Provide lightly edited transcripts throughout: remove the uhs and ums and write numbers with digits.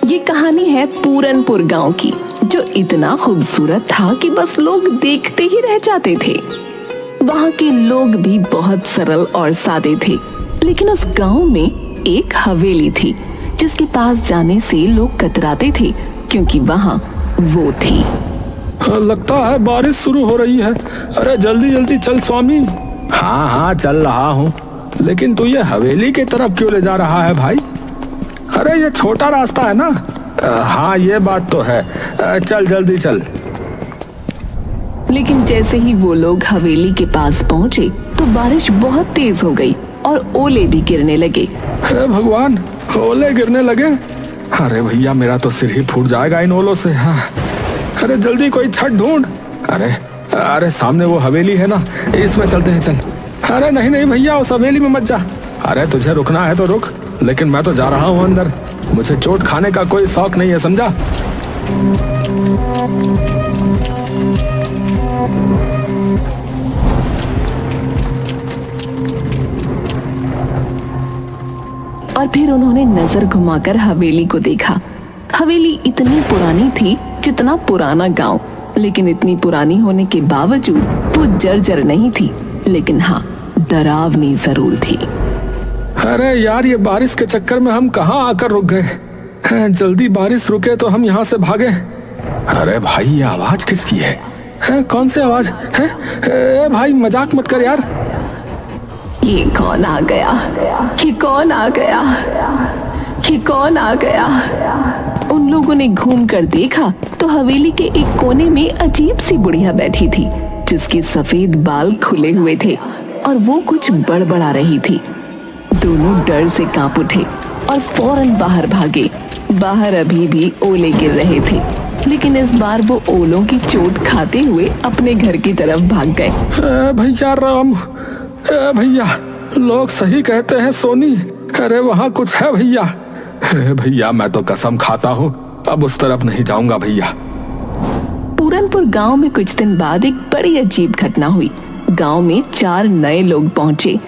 ये कहानी है पूरनपुर गांव की, जो इतना खूबसूरत था कि बस लोग देखते ही रह जाते थे। वहाँ के लोग भी बहुत सरल और सादे थे, लेकिन उस गांव में एक हवेली थी जिसके पास जाने से लोग कतराते थे, क्योंकि वहाँ वो थी। लगता है बारिश शुरू हो रही है। अरे जल्दी जल्दी चल स्वामी। हाँ हाँ चल रहा हूँ, लेकिन तू ये हवेली की तरफ क्यों ले जा रहा है भाई? अरे ये छोटा रास्ता है ना। हाँ ये बात तो है। चल जल्दी चल। लेकिन जैसे ही वो लोग हवेली के पास पहुँचे तो बारिश बहुत तेज हो गई और ओले भी गिरने लगे। भगवान, ओले गिरने लगे। अरे भैया मेरा तो सिर ही फूट जाएगा इन ओलों से। हाँ। अरे जल्दी कोई छत ढूंढ। अरे सामने वो हवेली है ना, इसमें चलते हैं चल। अरे नहीं नहीं भैया, उस हवेली में मत जा। अरे तुझे रुकना है तो रुक, लेकिन मैं तो जा रहा हूँ अंदर। मुझे चोट खाने का कोई शौक नहीं है, समझा? और फिर उन्होंने नजर घुमाकर हवेली को देखा। हवेली इतनी पुरानी थी जितना पुराना गांव, लेकिन इतनी पुरानी होने के बावजूद वो जर्जर नहीं थी, लेकिन हाँ डरावनी जरूर थी। अरे यार, ये बारिश के चक्कर में हम कहाँ आकर रुक गए। जल्दी बारिश रुके तो हम यहाँ से भागे। अरे भाई ये आवाज किसकी है? कौन सी आवाज है? भाई मजाक मत कर यार। ये कौन आ गया? ये कौन आ गया? ये कौन आ गया? उन लोगों ने घूम कर देखा तो हवेली के एक कोने में अजीब सी बुढ़िया बैठी थी, जिसके सफेद बाल खुले हुए थे और वो कुछ बड़बड़ा रही थी। दोनों डर से कांप उठे और फौरन बाहर भागे। बाहर अभी भी ओले गिर रहे थे, लेकिन इस बार वो ओलों की चोट खाते हुए अपने घर की तरफ भाग गए। भैया राम, भैया लोग सही कहते हैं सोनी। अरे वहाँ कुछ है भैया। भैया मैं तो कसम खाता हूँ अब उस तरफ नहीं जाऊंगा भैया। पूरनपुर गांव में कुछ दिन बाद एक बड़ी अजीब घटना हुई। गांव में 4 नए लोग पहुंचे,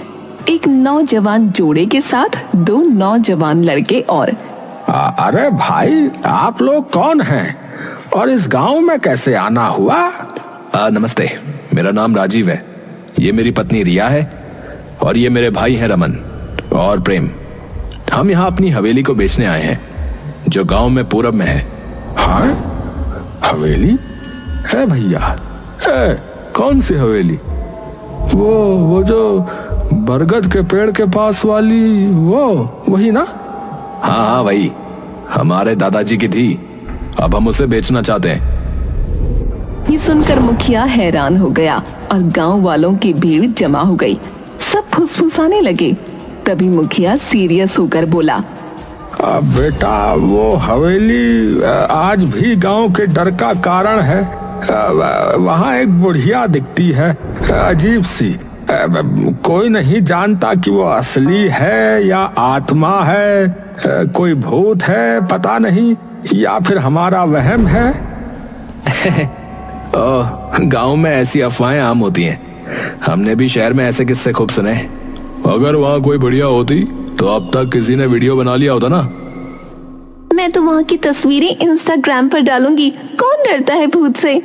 एक नौजवान जोड़े के साथ 2 नौजवान लड़के और। अरे भाई आप लोग कौन हैं और इस गांव में कैसे आना हुआ? नमस्ते, मेरा नाम राजीव है। ये मेरी पत्नी रिया है और ये मेरे भाई हैं रमन और प्रेम। हम यहाँ अपनी हवेली को बेचने आए हैं, जो गांव में पूरब में है। हाँ हवेली है भैया? कौन सी हवेली? वो जो बरगद के पेड़ के पास वाली, वही ना? हाँ वही, हमारे दादाजी की थी, अब हम उसे बेचना चाहते हैं। ये सुनकर मुखिया हैरान हो गया और गांव वालों की भीड़ जमा हो गई। सब फुसफुसाने लगे। तभी मुखिया सीरियस होकर बोला, बेटा वो हवेली आज भी गांव के डर का कारण है। वहाँ एक बुढ़िया दिखती है, अजीब सी। कोई नहीं जानता कि वो असली है या आत्मा है, कोई भूत है पता नहीं, या फिर हमारा वहम है। गांव में ऐसी अफवाहें आम होती हैं। हमने भी शहर में ऐसे किस्से खूब सुने। अगर वहाँ कोई बढ़िया होती तो अब तक किसी ने वीडियो बना लिया होता ना। मैं तो वहाँ की तस्वीरें इंस्टाग्राम पर डालूंगी, कौन डरता है भूत से।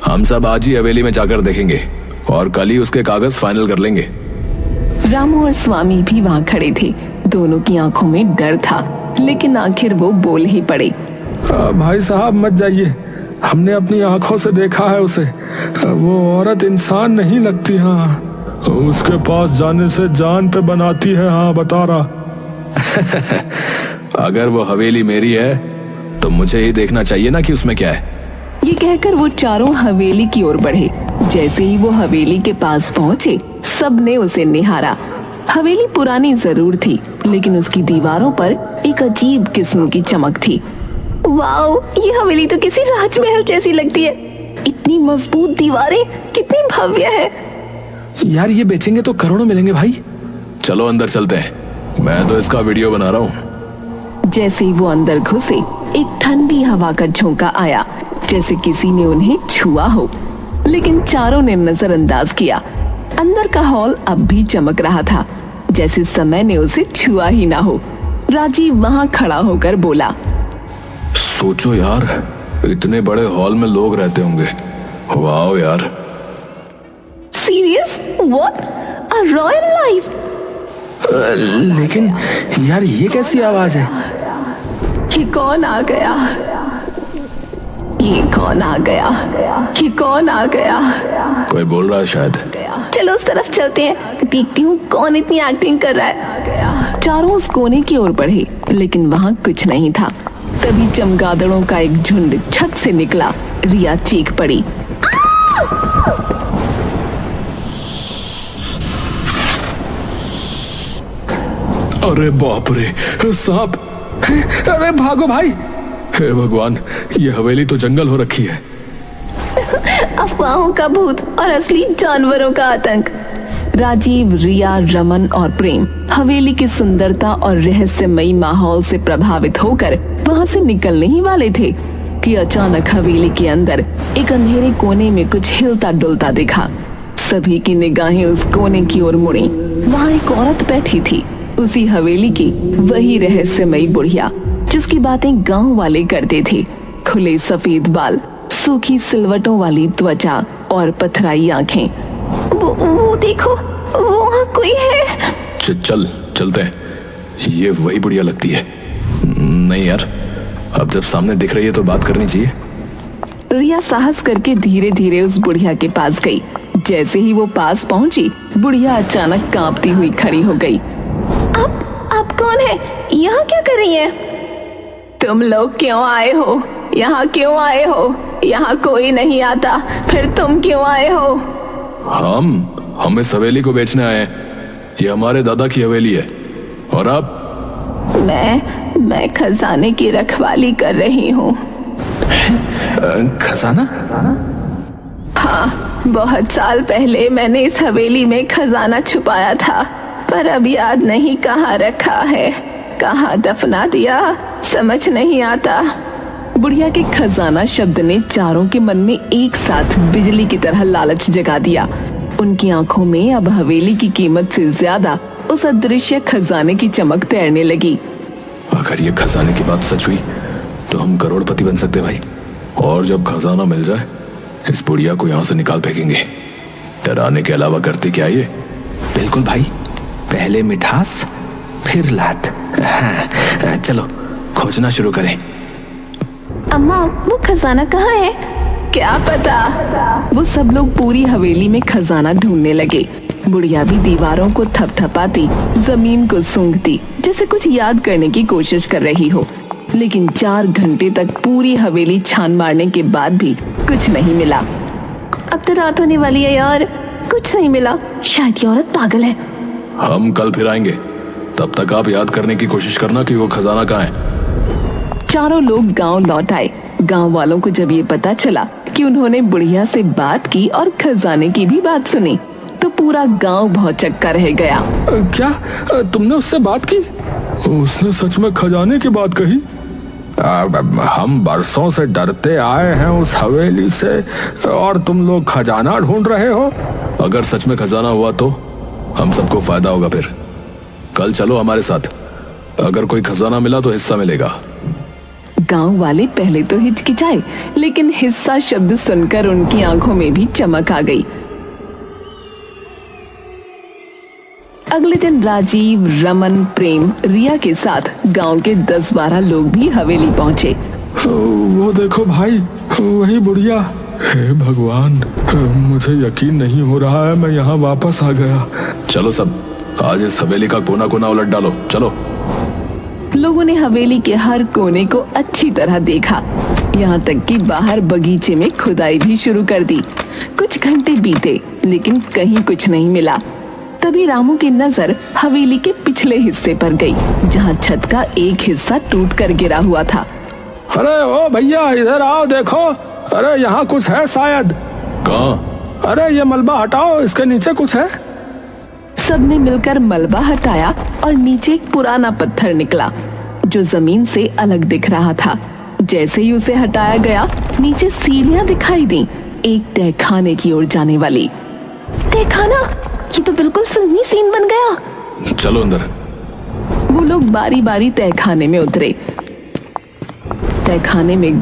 हम सब आज ही हवेली में जाकर देखेंगे और कल ही उसके कागज फाइनल कर लेंगे। रामू और स्वामी भी वहाँ खड़े थे। दोनों की आंखों में डर था, लेकिन आखिर वो बोल ही पड़े। भाई साहब मत जाइए, हमने अपनी आंखों से देखा है उसे। वो औरत इंसान नहीं लगती। हाँ उसके पास जाने से जान पे बनाती है। हाँ बता रहा। अगर वो हवेली मेरी है तो मुझे ही देखना चाहिए ना कि उसमें क्या है। ये कहकर वो चारों हवेली की ओर बढ़े। जैसे ही वो हवेली के पास पहुँचे, सबने उसे निहारा। हवेली पुरानी जरूर थी, लेकिन उसकी दीवारों पर एक अजीब किस्म की चमक थी। वाओ, ये हवेली तो किसी राजमहल जैसी लगती है। इतनी मजबूत दीवारें, कितनी भव्य है। यार ये बेचेंगे तो करोड़ों मिलेंगे भाई। चलो अंदर चलते हैं, मैं तो इसका वीडियो बना रहा हूँ। जैसे ही वो अंदर घुसे, एक ठंडी हवा का झोंका आया, जैसे किसी ने उन्हें छुआ हो, लेकिन चारों ने नजरअंदाज किया। अंदर का हॉल अब भी चमक रहा था, जैसे समय ने उसे छुआ ही ना हो। राजीव वहां खड़ा होकर बोला, सोचो यार, इतने बड़े हॉल में लोग रहते होंगे। वाह यार। Serious? What? A royal life? लेकिन यार ये कैसी आवाज है? ये कौन आ गया? ये कौन आ गया? ये कौन आ गया? कोई बोल रहा है शायद। चलो उस तरफ चलते हैं, देखती हूँ कौन इतनी एक्टिंग कर रहा है। चारों उस कोने की ओर बढ़े, लेकिन वहाँ कुछ नहीं था। तभी चमगादड़ों का एक झुंड छत से निकला। रिया चीख पड़ी। अरे बाप रे, सांप! अरे भागो भाई! हे भगवान, ये हवेली तो जंगल हो रखी है। अफवाहों का भूत और असली जानवरों का आतंक। राजीव, रिया, रमन और प्रेम हवेली की सुंदरता और रहस्यमयी माहौल से प्रभावित होकर वहां से निकलने ही वाले थे कि अचानक हवेली के अंदर एक अंधेरे कोने में कुछ हिलता डुलता दिखा। सभी की निगाहें उस कोने की ओर मुड़ी। वहां एक औरत बैठी थी, उसी हवेली की वही रहस्यमयी बुढ़िया जिसकी बातें गांव वाले करते थे। खुले सफेद बाल, सूखी सिलवटों वाली त्वचा और पथराई आंखें। वो देखो, वहाँ कोई है। चलते हैं। ये वही बुढ़िया लगती है। नहीं यार, अब जब सामने दिख रही है तो बात करनी चाहिए। रिया साहस करके धीरे धीरे उस बुढ़िया के पास गई। जैसे ही वो पास पहुंची, बुढ़िया अचानक कांपती हुई खड़ी हो गई। आप कौन है? यहाँ क्या कर रही है? तुम लोग क्यों आए हो? यहाँ क्यों आए हो? यहाँ कोई नहीं आता, फिर तुम क्यों आए हो? हम इस हवेली को बेचने आए हैं। ये हमारे दादा की हवेली है। और आप? मैं खजाने की रखवाली कर रही हूँ। खजाना? हाँ, बहुत साल पहले मैंने इस हवेली में खजाना छुपाया था, पर अब याद नहीं कहाँ रखा है, कहाँ दफना दिया, समझ नहीं आता। बुढ़िया के खजाना शब्द ने चारों के मन में एक साथ बिजली की तरह लालच जगा दिया। उनकी आंखों में अब हवेली की कीमत से ज्यादा उस अदृश्य खजाने की चमक तैरने लगी। अगर ये खजाने की बात सच हुई तो हम करोड़पति बन सकते भाई। और जब खजाना मिल जाए, इस बुढ़िया को यहाँ से निकाल फेंकेंगे। डराने के अलावा करते क्या ये? बिल्कुल भाई, पहले मिठास फिर लात। हाँ, चलो खोजना शुरू करें। अम्मा, वो खजाना कहाँ है? क्या पता। वो सब लोग पूरी हवेली में खजाना ढूंढने लगे। बुढ़िया भी दीवारों को थपथपाती, जमीन को सूंघती, जैसे कुछ याद करने की कोशिश कर रही हो। लेकिन 4 घंटे तक पूरी हवेली छान मारने के बाद भी कुछ नहीं मिला। अब तो रात होने वाली है यार, कुछ नहीं मिला। शायद ये औरत पागल है। हम कल फिर आएंगे, तब तक आप याद करने की कोशिश करना कि वो खजाना कहाँ है। चारों लोग गांव लौट आए। गांव वालों को जब ये पता चला कि उन्होंने बुढ़िया से बात की और खजाने की भी बात सुनी, तो पूरा गांव भौचक्का रह गया। क्या तुमने उससे बात की? उसने सच में खजाने की बात कही? हम बरसों से डरते आए हैं उस हवेली से, और तुम लोग खजाना ढूंढ रहे हो? अगर सच में खजाना हुआ तो हम सबको फायदा होगा। फिर कल चलो हमारे साथ। अगर कोई खजाना मिला तो हिस्सा मिलेगा। गांव वाले पहले तो हिचकिचाए, लेकिन हिस्सा शब्द सुनकर उनकी आंखों में भी चमक आ गई। अगले दिन राजीव, रमन, प्रेम, रिया के साथ गांव के 10-12 लोग भी हवेली पहुंचे। वो देखो भाई, वही बुढ़िया। हे भगवान, मुझे यकीन नहीं हो रहा है मैं यहाँ वापस आ गया। चलो सब, आज इस हवेली का कोना कोना उलट डालो। चलो। लोगों ने हवेली के हर कोने को अच्छी तरह देखा, यहाँ तक कि बाहर बगीचे में खुदाई भी शुरू कर दी। कुछ घंटे बीते, लेकिन कहीं कुछ नहीं मिला। तभी रामू की नजर हवेली के पिछले हिस्से पर गई, जहाँ छत का एक हिस्सा टूट कर गिरा हुआ था। अरे ओ भैया, इधर आओ, देखो। अरे यहाँ कुछ है शायद। कहाँ? अरे ये मलबा हटाओ, इसके नीचे कुछ है। सबने मिलकर मलबा हटाया और नीचे एक पुराना पत्थर निकला, जो जमीन से अलग दिख रहा था। जैसे ही उसे हटाया गया, नीचे सीढ़ियां दिखाई दी, एक तहखाने की ओर जाने वाली। तहखाना? ये तो बिल्कुल फिल्मी सीन बन गया। चलो अंदर। वो लोग बारी बारी तहखाने में उतरे। तहखाने में